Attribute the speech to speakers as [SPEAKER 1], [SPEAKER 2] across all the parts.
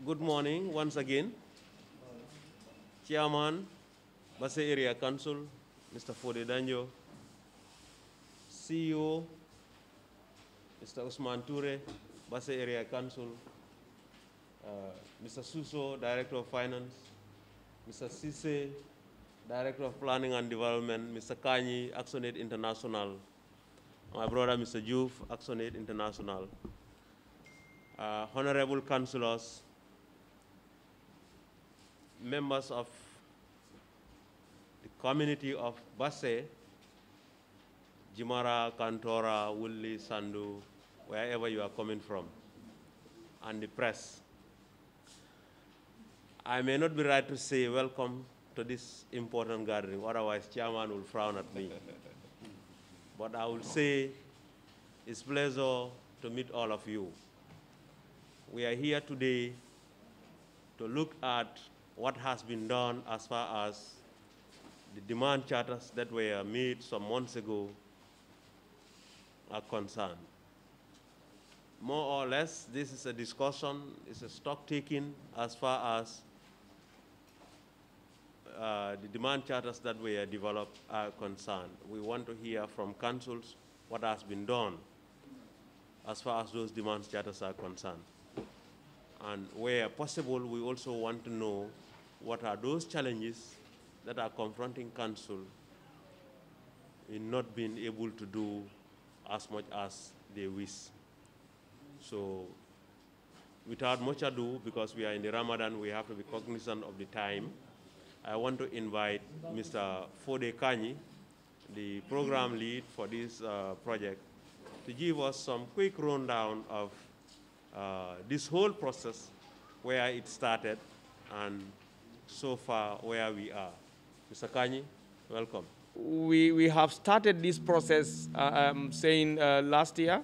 [SPEAKER 1] Good morning once again. Chairman, BASSE Area Council, Mr. Fode Danjo, CEO, Mr. Usman Toure, BASSE Area Council, Mr. Suso, Director of Finance, Mr. Sise, Director of Planning and Development, Mr. Kanyi, Actionaid International, my brother Mr. Juve, Actionaid International, honorable councillors, members of the community of BASSE, Jimara, Kantora, Wuli, Sandu, wherever you are coming from, and the press. I may not be right to say welcome to this important gathering, otherwise chairman will frown at me. But I will say it's a pleasure to meet all of you. We are here today to look at what has been done as far as the demand charters that were made some months ago are concerned. More or less, this is a discussion, it's a stock taking as far as the demand charters that were developed are concerned. We want to hear from councils what has been done as far as those demand charters are concerned. And where possible, we also want to know what are those challenges that are confronting council in not being able to do as much as they wish. So without much ado, because we are in the Ramadan, we have to be cognizant of the time. I want to invite Mr. Fode Kanyi, the program lead for this project, to give us some quick rundown of this whole process, where it started, and so far where we are. Mr. Kanyi, welcome.
[SPEAKER 2] We have started this process, last year,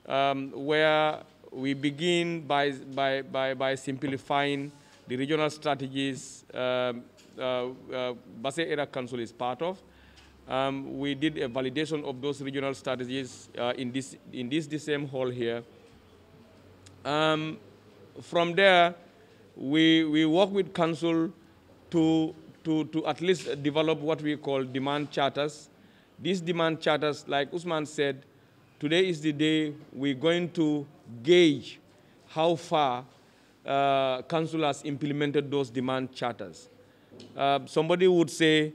[SPEAKER 2] where we begin by simplifying the regional strategies BASSE Area Council is part of. We did a validation of those regional strategies in this same hall here. From there, we work with council to at least develop what we call demand charters. These demand charters, like Usman said, today is the day we're going to gauge how far council has implemented those demand charters. Somebody would say,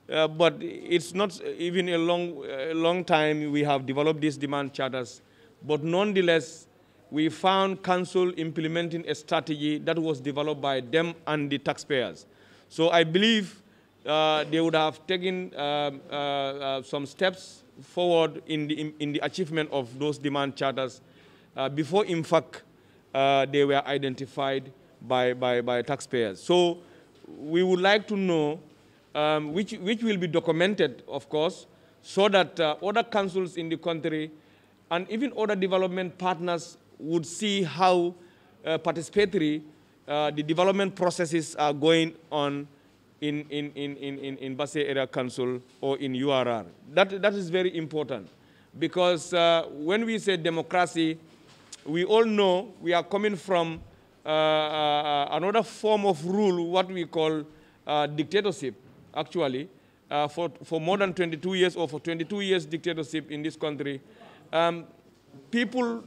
[SPEAKER 2] but it's not even a long time we have developed these demand charters, but nonetheless, we found council implementing a strategy that was developed by them and the taxpayers. So I believe they would have taken some steps forward in the achievement of those demand charters before, in fact, they were identified by taxpayers. So we would like to know which will be documented, of course, so that other councils in the country and even other development partners would see how participatory the development processes are going on in BASSE Area Council or in URR. That is very important, because when we say democracy, we all know we are coming from another form of rule, what we call dictatorship, actually. For more than 22 years or for 22 years dictatorship in this country, people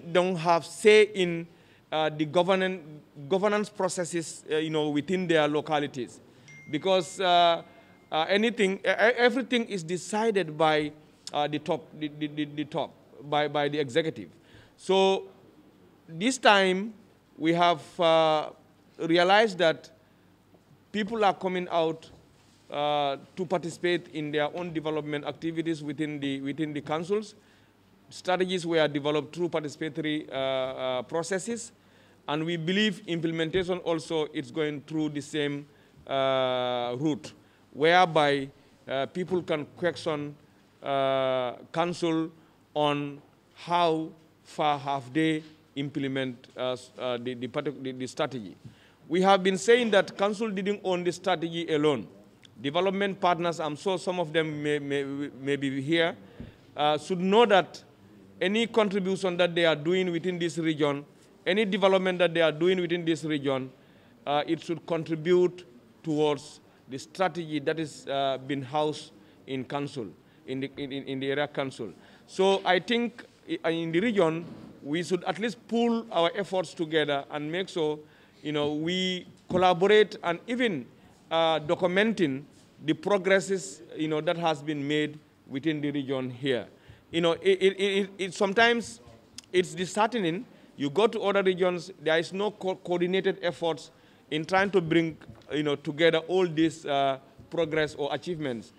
[SPEAKER 2] don't have say in the governance processes, within their localities, because everything is decided by the top, by the executive. So this time we have realized that people are coming out to participate in their own development activities within the councils. Strategies were developed through participatory processes, and we believe implementation also is going through the same route, whereby people can question council on how far have they implement the strategy. We have been saying that council didn't own the strategy alone. development partners, I'm sure some of them may be here, should know that any contribution that they are doing within this region, any development that they are doing within this region, it should contribute towards the strategy that is being housed in council, in the area council. So I think in the region, we should at least pool our efforts together and make sure, we collaborate and even documenting the progresses, that has been made within the region here. Sometimes it's disheartening. You go to other regions, there is no coordinated efforts in trying to bring, together all these progress or achievements.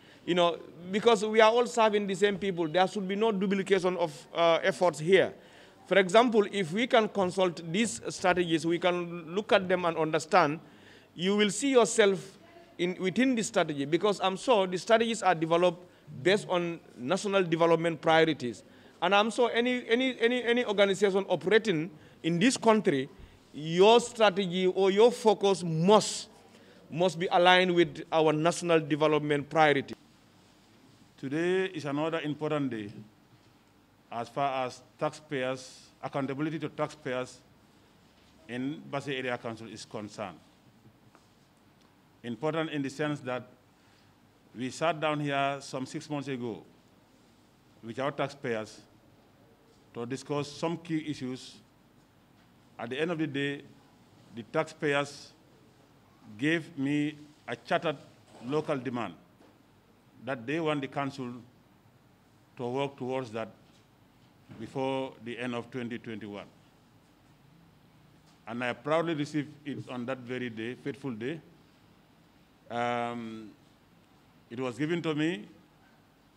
[SPEAKER 2] Because we are all serving the same people, there should be no duplication of efforts here. For example, if we can consult these strategies, we can look at them and understand, you will see yourself within the strategy, because I'm sure the strategies are developed based on national development priorities. And I'm sure any organization operating in this country, your strategy or your focus must be aligned with our national development priority.
[SPEAKER 3] Today is another important day as far as taxpayers, accountability to taxpayers in BASSE Area Council is concerned. Important in the sense that we sat down here some 6 months ago with our taxpayers to discuss some key issues. At the end of the day, the taxpayers gave me a chartered local demand that they want the council to work towards that before the end of 2021. And I proudly received it on that very day, fateful day. It was given to me,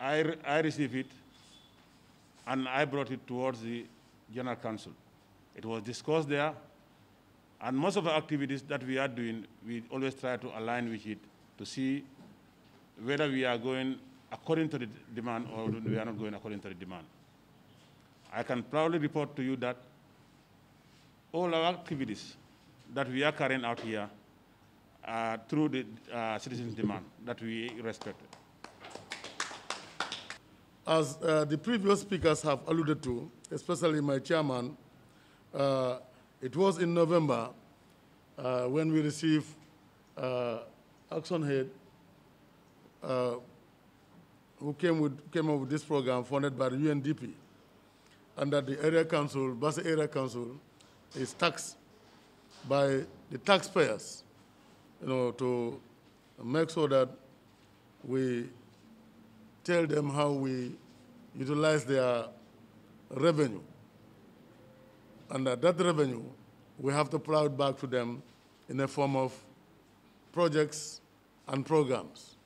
[SPEAKER 3] I received it, and I brought it towards the General Council. It was discussed there, and most of the activities that we are doing, we always try to align with it to see whether we are going according to the demand or we are not going according to the demand. I can proudly report to you that all our activities that we are carrying out here through the citizens' demand that we respect.
[SPEAKER 4] As the previous speakers have alluded to, especially my chairman, it was in November when we received Actionaid, who came up with this program funded by the UNDP, and that the area council, BASSE Area Council, is taxed by the taxpayers, to make sure that we tell them how we utilize their revenue. And that revenue, we have to plow it back to them in the form of projects and programs.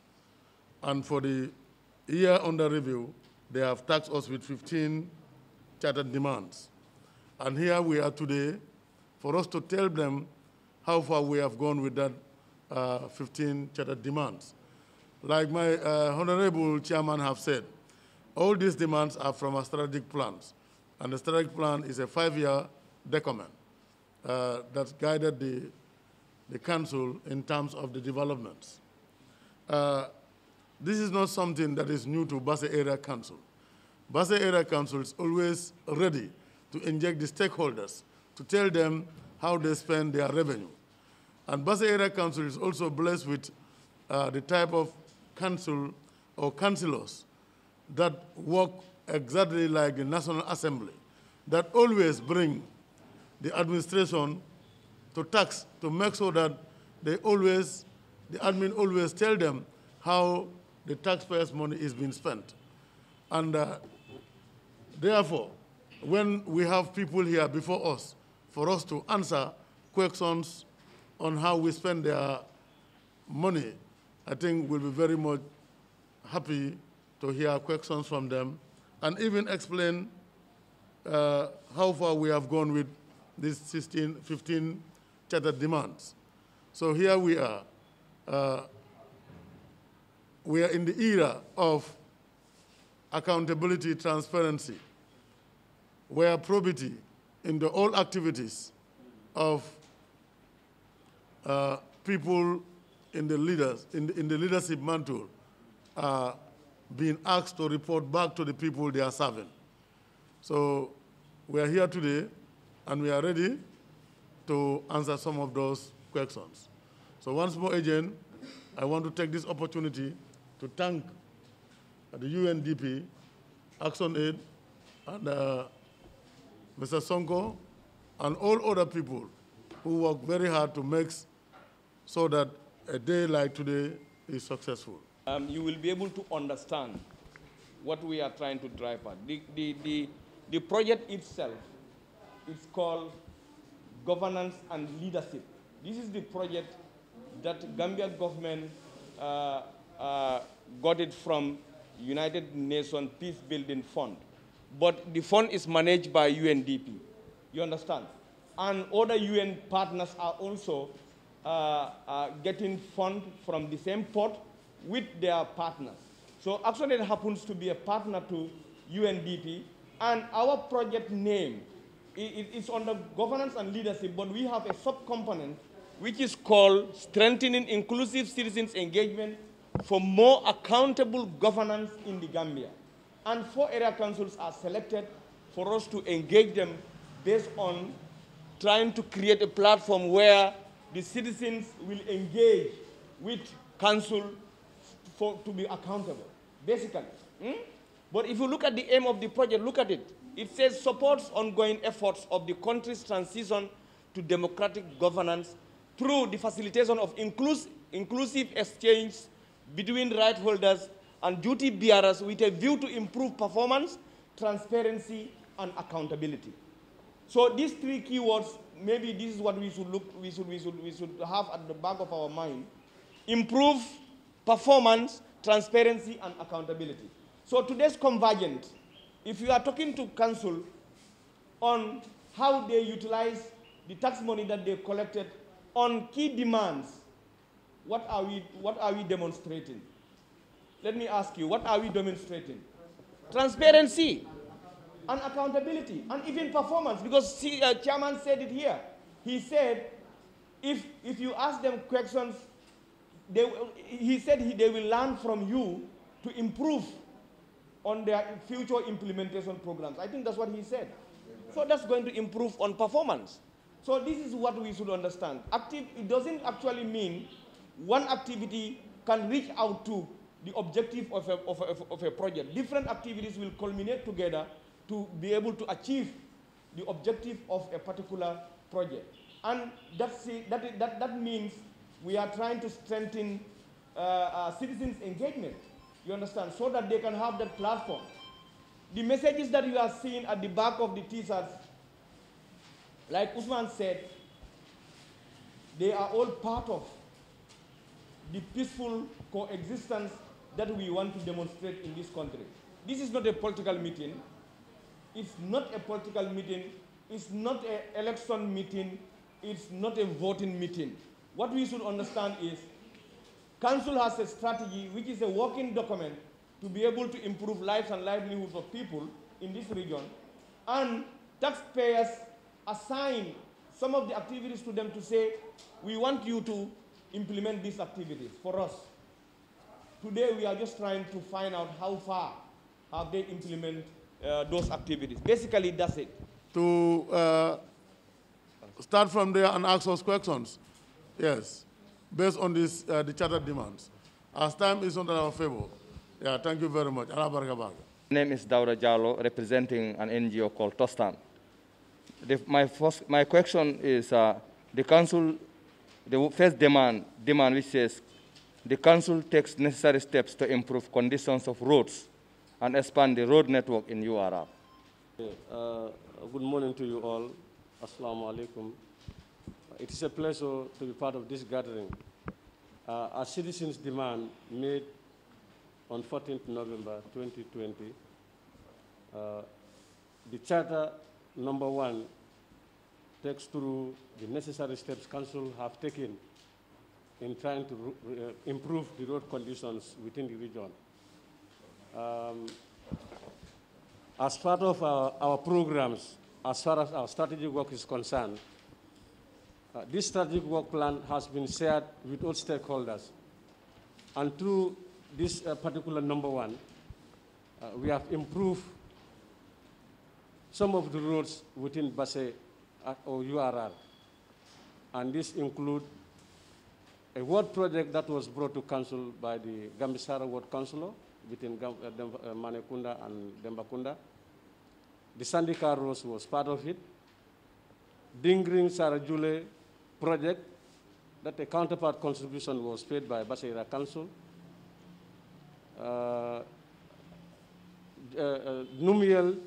[SPEAKER 4] And for the year under review, they have taxed us with 15 chartered demands. And here we are today for us to tell them how far we have gone with that 15 chartered demands. Like my honorable chairman have said, all these demands are from our strategic plans. And the strategic plan is a 5-year document that guided the council in terms of the developments. This is not something that is new to BASSE Area Council. BASSE Area Council is always ready to inject the stakeholders, to tell them how they spend their revenue. And BASSE Area Council is also blessed with the type of council or councillors that work exactly like the National Assembly, that always bring the administration to tax, to make sure that the admin always tell them how the taxpayers' money is being spent. And therefore, when we have people here before us, for us to answer questions on how we spend their money, I think we'll be very much happy to hear questions from them and even explain how far we have gone with these 15 chartered demands. So here we are. We are in the era of accountability, transparency, where probity in the all activities of people in the leadership mantle are being asked to report back to the people they are serving. So we are here today, and we are ready to answer some of those questions. So once more again, I want to take this opportunity to thank the UNDP, Actionaid, and Mr. Sonko, and all other people who work very hard to make so that a day like today is successful.
[SPEAKER 2] You will be able to understand what we are trying to drive at. The project itself is called Governance and Leadership. This is the project that Gambia government got it from United Nations Peace Building Fund. But the fund is managed by UNDP, you understand? And other UN partners are also getting funds from the same pot with their partners. So actually it happens to be a partner to UNDP, and our project name is under governance and leadership, but we have a sub-component which is called Strengthening Inclusive Citizens Engagement for More Accountable Governance in the Gambia. And 4 area councils are selected for us to engage them based on trying to create a platform where the citizens will engage with council to be accountable, basically. But if you look at the aim of the project, look at it. It says supports ongoing efforts of the country's transition to democratic governance through the facilitation of inclusive exchange between right holders and duty bearers with a view to improve performance, transparency, and accountability. So these 3 keywords, maybe this is what we should have at the back of our mind: improve, performance, transparency, and accountability. So today's convergent, if you are talking to council on how they utilize the tax money that they collected on key demands, what are we demonstrating? Let me ask you, what are we demonstrating? Transparency and accountability, and even performance, because Chairman said it here. He said, if you ask them questions, he said they will learn from you to improve on their future implementation programs. I think that's what he said. So that's going to improve on performance. So this is what we should understand. It doesn't actually mean one activity can reach out to the objective of a project. Different activities will culminate together to be able to achieve the objective of a particular project. And that means we are trying to strengthen citizens' engagement, you understand, so that they can have that platform. The messages that you are seeing at the back of the t-shirts, like Usman said, they are all part of the peaceful coexistence that we want to demonstrate in this country. This is not a political meeting. It's not a political meeting. It's not an election meeting. It's not a voting meeting. What we should understand is Council has a strategy which is a working document to be able to improve lives and livelihoods of people in this region, and taxpayers assign some of the activities to them to say, we want you to implement these activities for us. Today we are just trying to find out how far have they implemented those activities. Basically, that's it.
[SPEAKER 4] To start from there and ask us questions, yes, based on this, the chartered demands. As time is under our favor, yeah, thank you very much. My
[SPEAKER 2] name is Daura Jallo, representing an NGO called Tostan. My question is, the council, the first demand which says, the council takes necessary steps to improve conditions of roads and expand the road network in URR.
[SPEAKER 5] Good morning to you all. Assalamu alaikum. It is a pleasure to be part of this gathering. Our citizens' demand made on 14th November 2020, the Charter number 1 takes through the necessary steps Council have taken in trying to improve the road conditions within the region. As part of our programs, as far as our strategic work is concerned, This strategic work plan has been shared with all stakeholders. And through this particular number one, we have improved some of the roads within BASSE or URR. And this includes a ward project that was brought to council by the Gambisara Ward Councillor between Manekunda and Dembakunda. The Sandika Roads was part of it. Dingring Sarajule project, that a counterpart contribution was paid by BASSE Area Council. Numiel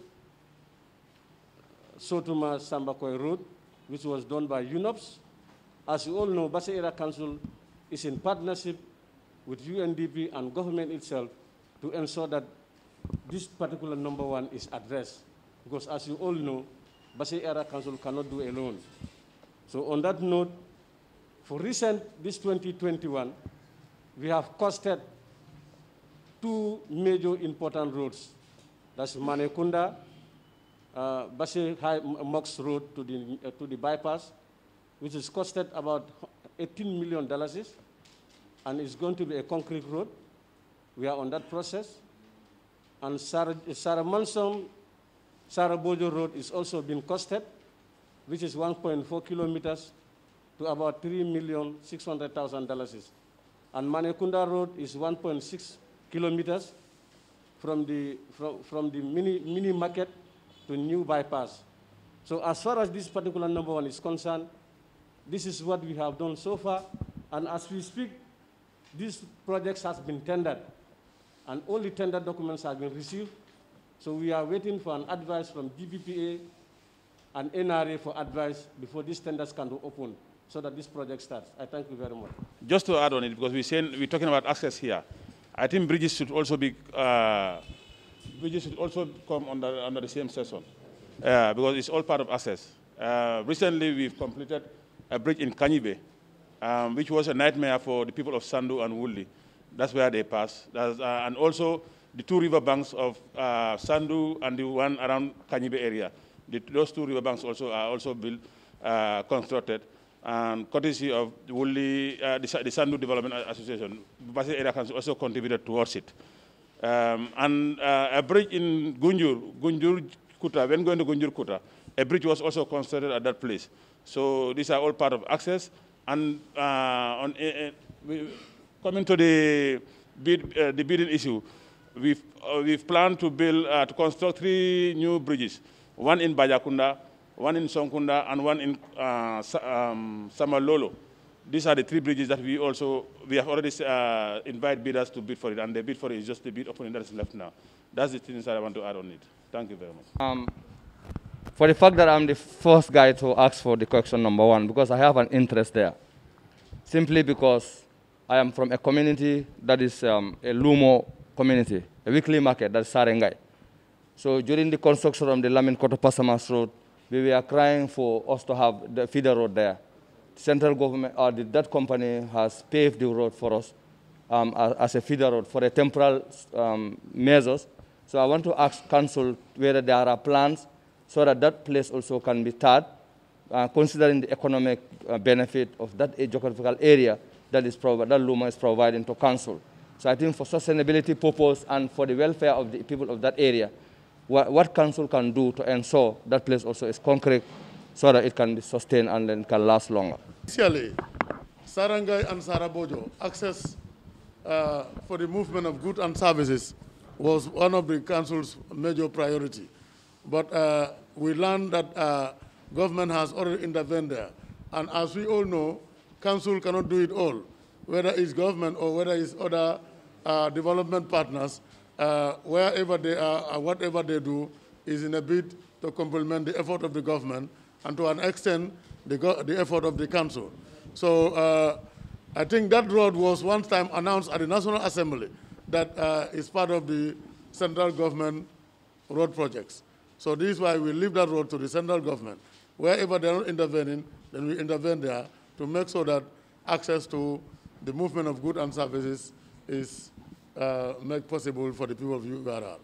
[SPEAKER 5] Sotuma Sambakoy Road, which was done by UNOPS. As you all know, BASSE Area Council is in partnership with UNDP and government itself to ensure that this particular number one is addressed. Because as you all know, BASSE Area Council cannot do alone. So on that note, for recent, this 2021, we have costed two major important roads. That's Manekunda, BASSE High Mox Road to the bypass, which is costed about $18 million, and it's going to be a concrete road. We are on that process. And Sarah Mansom, Sarah Bojo Road is also being costed, which is 1.4 kilometers to about $3,600,000. And Manekunda Road is 1.6 kilometers from the mini market to new bypass. So as far as this particular number one is concerned, this is what we have done so far. And as we speak, these projects has been tendered, and all the tender documents have been received. So we are waiting for an advice from DPPA and NRA for advice before these tenders can be opened, so that this project starts. I thank you very much.
[SPEAKER 3] Just to add on it, because we're talking about access here, I think bridges should also be come under the same session, because it's all part of access. Recently, we've completed a bridge in Kanyibe, which was a nightmare for the people of Sandu and Wulli. That's where they pass. And also the two river banks of Sandu and the one around Kanyibe area. Those two river banks also are also built, constructed, and courtesy of the Wulli, the Sandu Development Association. BASSE Area Council also contributed towards it. And a bridge in Gunjur Kuta, when going to Gunjur Kuta, a bridge was also constructed at that place. So these are all part of access. And coming to the bidding issue, we've planned to build, to construct 3 new bridges, one in Bajakunda, one in Sonkunda, and one in Samalolo. These are the 3 bridges that we have already invited bidders to bid for it, and the bid for it is just the bid opening that is left now. That's the things that I want to add on it. Thank you very much.
[SPEAKER 2] For the fact that I'm the first guy to ask for the question number one, because I have an interest there, simply because I am from a community that is a Lumo community, a weekly market, that's Sarengai. So during the construction of the Lamin Koto Pasamas Road, we were crying for us to have the feeder road there. The central government, that company has paved the road for us as a feeder road for a temporal measures. So I want to ask council whether there are plans so that that place also can be tarred, considering the economic benefit of that geographical area that Luma is providing to council. So I think for sustainability purpose and for the welfare of the people of that area, what council can do to ensure that place also is concrete so that it can be sustained and then can last longer.
[SPEAKER 4] Initially, Sarangai and Sarabojo, access for the movement of goods and services was one of the council's major priority. But we learned that government has already intervened there. And as we all know, council cannot do it all, whether it's government or whether it's other development partners. Wherever they are and whatever they do is in a bid to complement the effort of the government and to an extent the effort of the council. So I think that road was one time announced at the National Assembly that is part of the central government road projects. So this is why we leave that road to the central government. Wherever they're not intervening, then we intervene there to make sure that access to the movement of goods and services is made possible for the people of URR.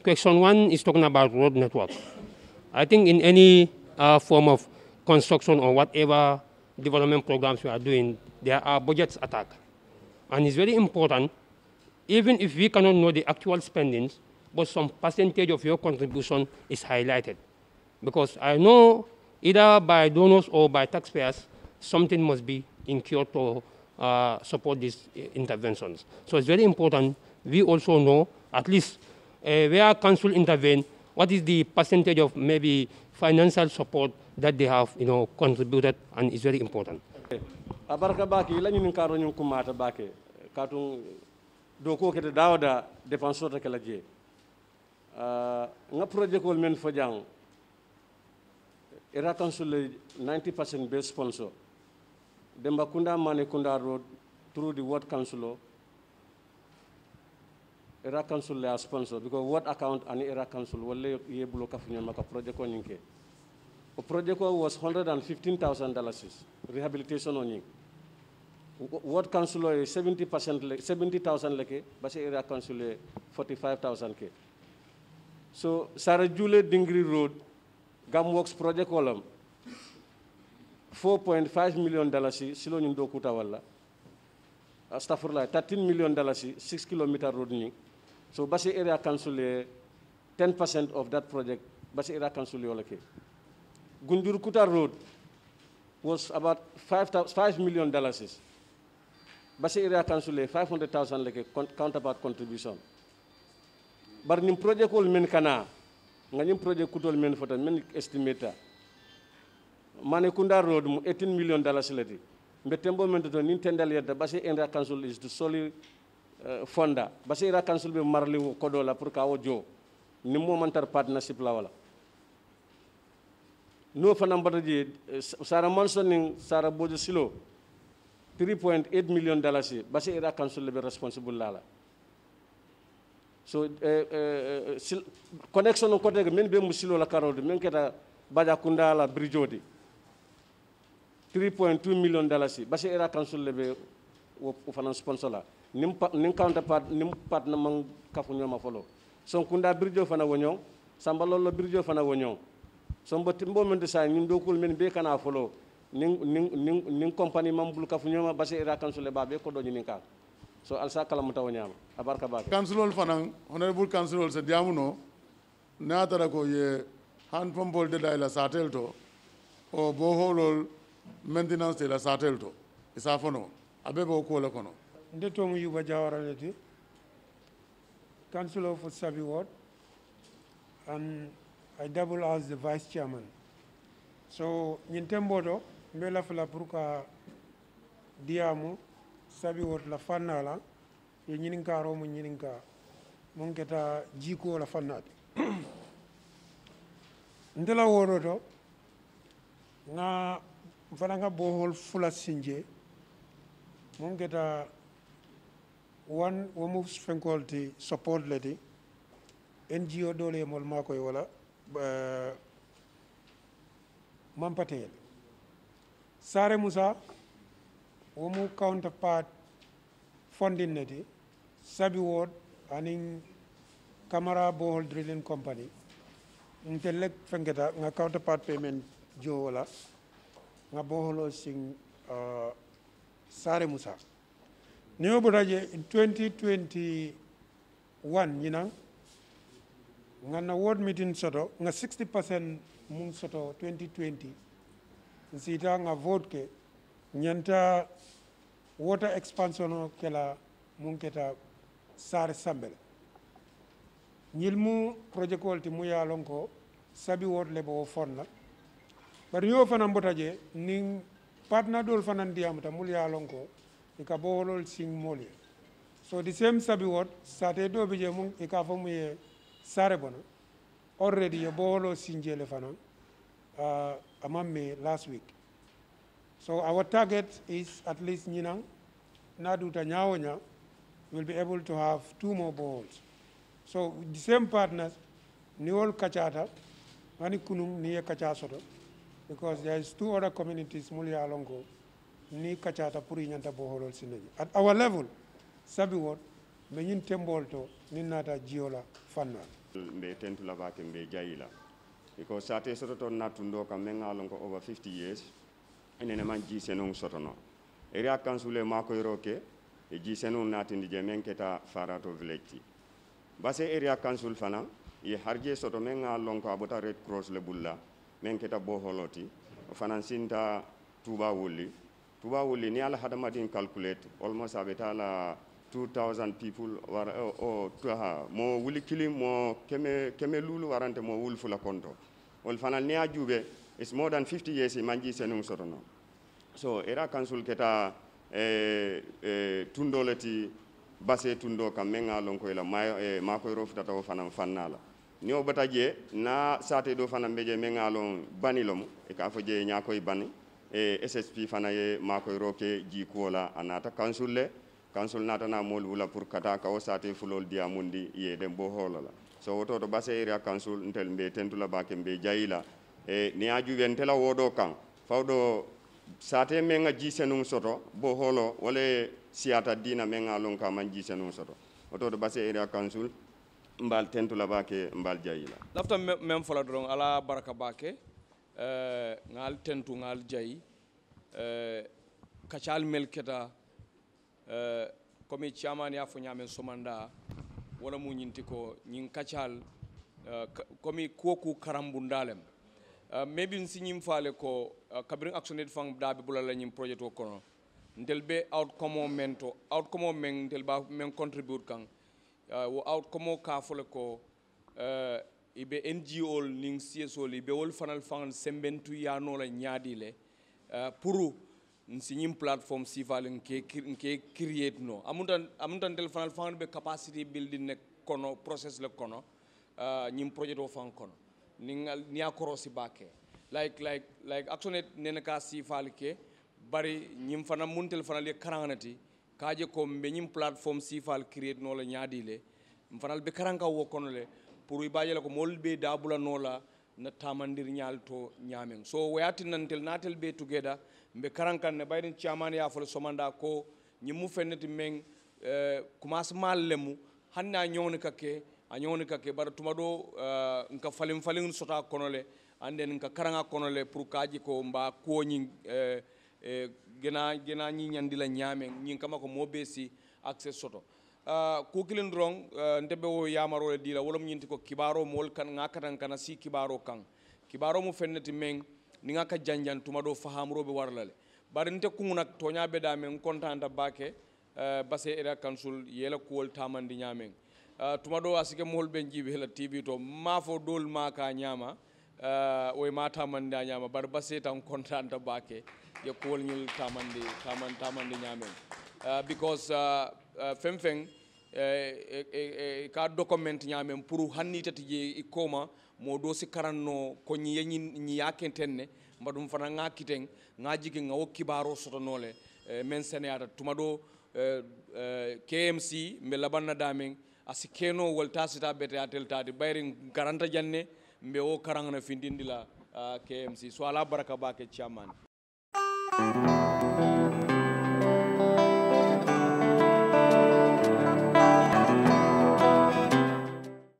[SPEAKER 6] Question 1 is talking about road network. I think in any form of construction or whatever development programs we are doing, there are budgets attacked. And it's very important, even if we cannot know the actual spendings, but some percentage of your contribution is highlighted. Because I know either by donors or by taxpayers, something must be incurred to support these interventions. So it's very important we also know, at least where council intervene, what is the percentage of maybe financial support that they have, contributed, and it's very important.
[SPEAKER 5] Abaraka baki ila nyini karo nyun kumata baki katung doko kete dawda depensor ta kala je nga project wol men fojang era council 90% base sponsor demba kunda mane kunda road through the ward council era council le sponsor because ward account and era council wolle yebulo kafunya maka project ko nyinke o project ko was $115,000 rehabilitation on ying ward council is 70% 70,000 leke base area council 45,000 ke so Sara Jule Dingri Road Gam Works project column $4.5 million silo nyum do kuta wala astaghfirullah $13 million 6 kilometer road ni so base area council 10% of that project base area council yolake Gunjur Kuta Road was about $5 million. Base area council 500,000 like counterpart contribution. But nim project all men kana, nganyim project kutol men fota men estimator. Manekunda Road $18 million leti. Mbetembo men to Nintendo yada base area council is to solely fonda. Base area council be marli kodola pour kawo jo. Nimmo mantar partnership la wala. No fanambata je Sara Manson Sara Bojo Silo $3.8 million base area council be responsible lala so connection ko tege men be musilo la karode men keta baja kunda la bridgeodi $3.2 million base area council be wo fanan sponsor la nim counterpart nim partner man kafu ñoma folo son kunda bridgeo fana wonyo samba lollo bridgeo fana wonyo so mbo men de sa ñun dokul men be kana folo ning company mambul ka fu ñoma base ira council ba be ko do ñin ka so alsa kala mu taw ñama abarka ba
[SPEAKER 4] councilol fanan honorable councilol se diamuno na tara ko ye han pompol de la satel to o bo holol maintenance de la satel to isa fono abe bo ko la kono
[SPEAKER 7] ndeto mu yuba jawaraleti councilor for Sabi Ward and I double as the vice chairman. So, Nintembodo, Mela Fala Pruka Diamu, Sabi Ward la Fanala, Yininka Romu Yininka, Munketa Jiko la Fanat. Ndela Worodo, na Fananga Bohol Fula Sinje, Munketa one moves faculty support lady, NGO Dole Molmako Yola. Mampatel Sare Musa Omu counterpart funding neti Sabi Ward aning Camera Bohol Drilling Company Intelek Fengeta nga counterpart payment jo wala nga boholo sing Sare Musa Neo Bodaje in 2021 yinang nga ward meeting soto nga 60% mung soto 2020 sita nga vote ke nyanta water expansion kela mung keta Sare Sambel ñilmu project wolti mu yalon ko Sabi Ward lebo fonna bari yo fana mbotaje ning partner dol fana ndiamata mul yalon ko ika boholol sing molye so the same Sabi Ward sate do bije mung ika famu ye Sare Bona already a bolo sinjele fana amame last week. So our target is at least Ninang Naduta Nyawonya will be able to have 2 more boreholes. So the same partners Niol Kachata, Manikunum near Kachasoto, because there is 2 other communities Mulia Alongo, Ni Kachata Puri Nyanta bohol sineji. At our level, Sabi Ward, Menin Tembolto, Ninata Giola Fanna.
[SPEAKER 8] Mbe tentu la vake mbe jaila. because sate soto to natundo kam mengalon ko over 50 years enene man ji senung soto no area council e mako roke e ji senung natindi je men keta farato village BASSE area council fana ye harje soto mengalon ko abota red cross le bulla men keta boholoti fana sinta tuba wuli ni ala hadamadin calculate almost abetala 2,000 people mo wuli kilim mo keme lulu warante mo wulfula konto wol fana ni ajube it's more than 50 years manji senung sotono so era council keta tundoleti BASSE tundo kam menga lon ko la ma ko rofta taw fana fannala ni o bataje na sate do fana beje menga lon banilom e ka foje nya koy bani e SSP fana ye ma ko roke ji kola anata council nata na mol wula pour kata ka o sate fulol dia mundi ye dem bo holola so woto to BASSE area council ntel mbe tentula bake mbe jayila e ni aju wentela wodo kan fawdo sate menga ji senung soto bo holo wala siata dina menga lon ka man ji senung soto woto to BASSE area council mbal tentula bake mbal jayila
[SPEAKER 2] lafta mem fola dron ala baraka bake ngal tentu ngal jayi kacal melketa komi chairman ya fo nyamen somanda wala mu nyinti ko nyin kacal komi koku karambundalem maybe nsinyim fale ko kabrin Actionaid fang dabe bulala nyim projet o kono ndelbe outcome men ndelba men contribute kan wo outcome ka fole ko ibe NGO ning CSO ibe wol fanal fang sembentu ya no la nyaadile pour nsinyim platform sifal nke create no amuntan tel fanal fang be capacity building ne kono process le kono nyim projet o fang kono ni akoro si bake like Actionaid nena ka sifal ke bari nyim fana muntel fanal ye karanganati kaje ko be nyim platform sifal create no la nyaadile mfanal be karanga wo kono le pour ibaje la ko molbe dabula nola na tamandir nyalto nyamen so wayati nantel natel be together mbe karankan ne bayden chairman ya fole somanda ko nyimu fenneti men commence mallemu hanna nyoni kake bar tumado nka falim sota konole anden nka karanga konole pour kaji ko mba ko nyi gena nyi nyandila nyamen nyi kama ko mobesi access soto ko kilen drong ndebe wo yamaro dila wolom nyinti ko kibaro mol kan ngakatan kana si kibaro kan kibaro mu fenneti men ni ngaka janjan tuma do fahamrobe warlale bari nte kunguna tonya be da men kontanta bake BASSE area council yela kuwol tamandi nyamen tuma do asike mol ben jibe la TV to mafo dol maka nyama o ma tamandi nyama bar BASSE tan kontanta bake ye kuwol nyul tamandi nyamen because femfeng ka document nyamen pour hanni tati je ikoma mo do si karanno ko nyi yakentenne mbadum fana ngakiten ngajigi ngawo kibaro soto nole men senata tumado KMC mbe labanna damen asikeno wolta sita bete atel tadi bayri garanta janne mbe o karangana findindila KMC so ala baraka bake chairman